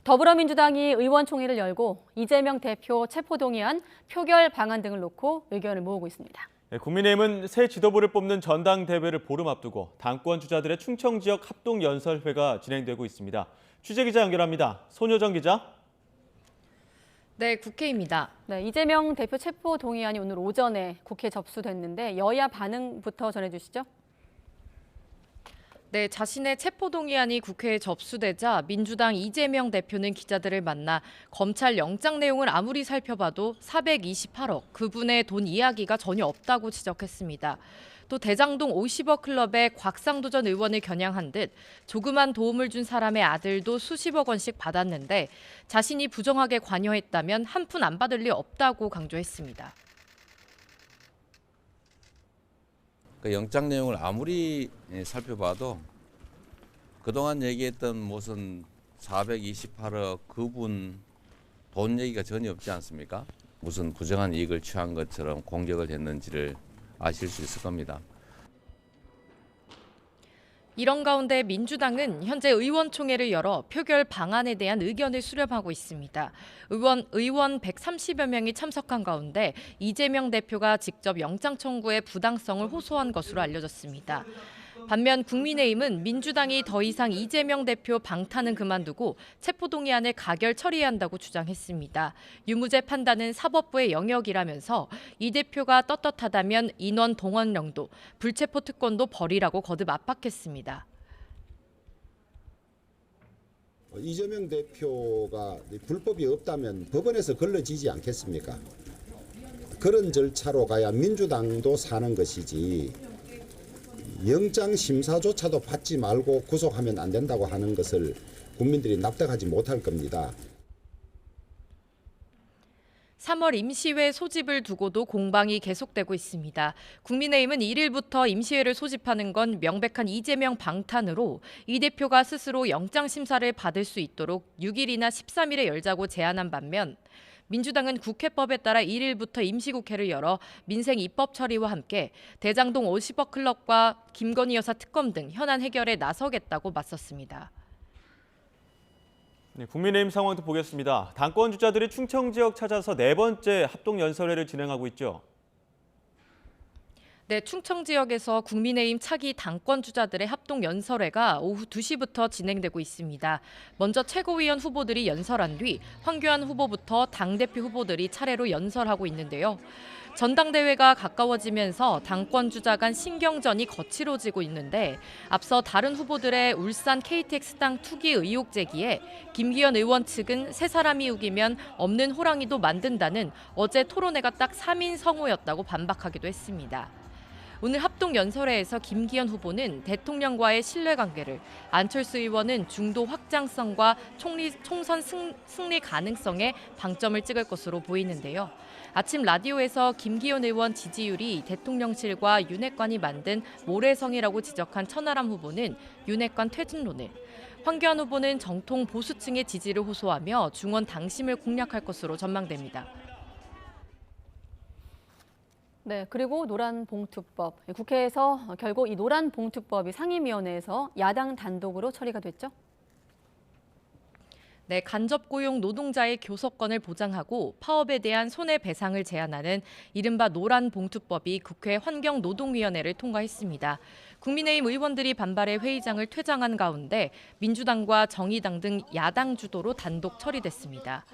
더불어민주당이 의원총회를 열고 이재명 대표 체포동의안 표결 방안 등을 놓고 의견을 모으고 있습니다. 국민의힘은 새 지도부를 뽑는 전당대회를 보름 앞두고 당권 주자들의 충청 지역 합동연설회가 진행되고 있습니다. 취재기자 연결합니다. 손효정 기자. 네, 국회입니다. 네, 이재명 대표 체포동의안이 오늘 오전에 국회에 접수됐는데 여야 반응부터 전해주시죠. 네, 자신의 체포동의안이 국회에 접수되자 민주당 이재명 대표는 기자들을 만나 검찰 영장 내용을 아무리 살펴봐도 428억, 그분의 돈 이야기가 전혀 없다고 지적했습니다. 또 대장동 50억 클럽의 곽상도 전 의원을 겨냥한 듯 조그만 도움을 준 사람의 아들도 수십억 원씩 받았는데 자신이 부정하게 관여했다면 한 푼 안 받을 리 없다고 강조했습니다. 그 영장 내용을 아무리 살펴봐도 그동안 얘기했던 무슨 428억 그분 돈 얘기가 전혀 없지 않습니까? 무슨 부정한 이익을 취한 것처럼 공격을 했는지를 아실 수 있을 겁니다. 이런 가운데 민주당은 현재 의원총회를 열어 표결 방안에 대한 의견을 수렴하고 있습니다. 의원 130여 명이 참석한 가운데 이재명 대표가 직접 영장 청구의 부당성을 호소한 것으로 알려졌습니다. 반면 국민의힘은 민주당이 더 이상 이재명 대표 방탄은 그만두고 체포동의안을 가결 처리해야 한다고 주장했습니다. 유무죄 판단은 사법부의 영역이라면서 이 대표가 떳떳하다면 인원 동원령도 불체포 특권도 버리라고 거듭 압박했습니다. 이재명 대표가 불법이 없다면 법원에서 걸러지지 않겠습니까? 그런 절차로 가야 민주당도 사는 것이지 영장 심사조차도 받지 말고 구속하면 안 된다고 하는 것을 국민들이 납득하지 못할 겁니다. 3월 임시회 소집을 두고도 공방이 계속되고 있습니다. 국민의힘은 1일부터 임시회를 소집하는 건 명백한 이재명 방탄으로 이 대표가 스스로 영장 심사를 받을 수 있도록 6일이나 13일에 열자고 제안한 반면 민주당은 국회법에 따라 1일부터 임시국회를 열어 민생 입법 처리와 함께 대장동 50억 클럽과 김건희 여사 특검 등 현안 해결에 나서겠다고 맞섰습니다. 네, 국민의힘 상황도 보겠습니다. 당권 주자들이 충청 지역 찾아서 네 번째 합동연설회를 진행하고 있죠. 네, 충청 지역에서 국민의힘 차기 당권 주자들의 합동 연설회가 오후 2시부터 진행되고 있습니다. 먼저 최고위원 후보들이 연설한 뒤 황교안 후보부터 당대표 후보들이 차례로 연설하고 있는데요. 전당대회가 가까워지면서 당권 주자 간 신경전이 거칠어지고 있는데 앞서 다른 후보들의 울산 KTX 땅 투기 의혹 제기에 김기현 의원 측은 세 사람이 우기면 없는 호랑이도 만든다는 어제 토론회가 딱 3인 성호였다고 반박하기도 했습니다. 오늘 합동연설회에서 김기현 후보는 대통령과의 신뢰관계를, 안철수 의원은 중도 확장성과 총선 승리 가능성에 방점을 찍을 것으로 보이는데요. 아침 라디오에서 김기현 의원 지지율이 대통령실과 윤핵관이 만든 모래성이라고 지적한 천하람 후보는 윤핵관 퇴진론을, 황교안 후보는 정통 보수층의 지지를 호소하며 중원 당심을 공략할 것으로 전망됩니다. 네, 그리고 노란봉투법. 국회에서 결국 이 노란봉투법이 상임위원회에서 야당 단독으로 처리가 됐죠? 네, 간접고용 노동자의 교섭권을 보장하고 파업에 대한 손해배상을 제한하는 이른바 노란봉투법이 국회 환경노동위원회를 통과했습니다. 국민의힘 의원들이 반발해 회의장을 퇴장한 가운데 민주당과 정의당 등 야당 주도로 단독 처리됐습니다.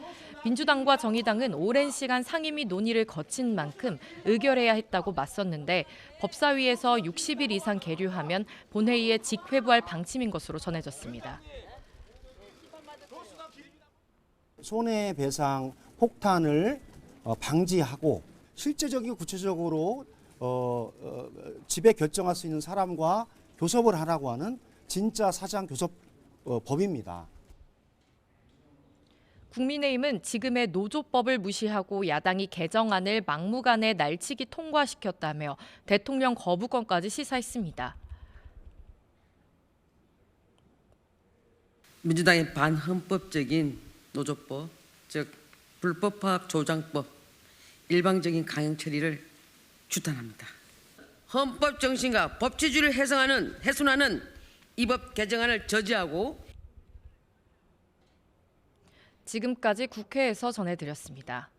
민주당과 정의당은 오랜 시간 상임위 논의를 거친 만큼 의결해야 했다고 맞섰는데 법사위에서 60일 이상 계류하면 본회의에 직회부할 방침인 것으로 전해졌습니다. 손해배상 폭탄을 방지하고 실제적이고 구체적으로 지배 결정할 수 있는 사람과 교섭을 하라고 하는 진짜 사장교섭법입니다. 국민의힘은 지금의 노조법을 무시하고 야당이 개정안을 막무가내 날치기 통과시켰다며 대통령 거부권까지 시사했습니다. 민주당의 반헌법적인 노조법, 즉 불법파업 조장법, 일방적인 강행 처리를 규탄합니다. 헌법 정신과 법치주의를 훼손하는 이 법 개정안을 저지하고 지금까지 국회에서 전해드렸습니다.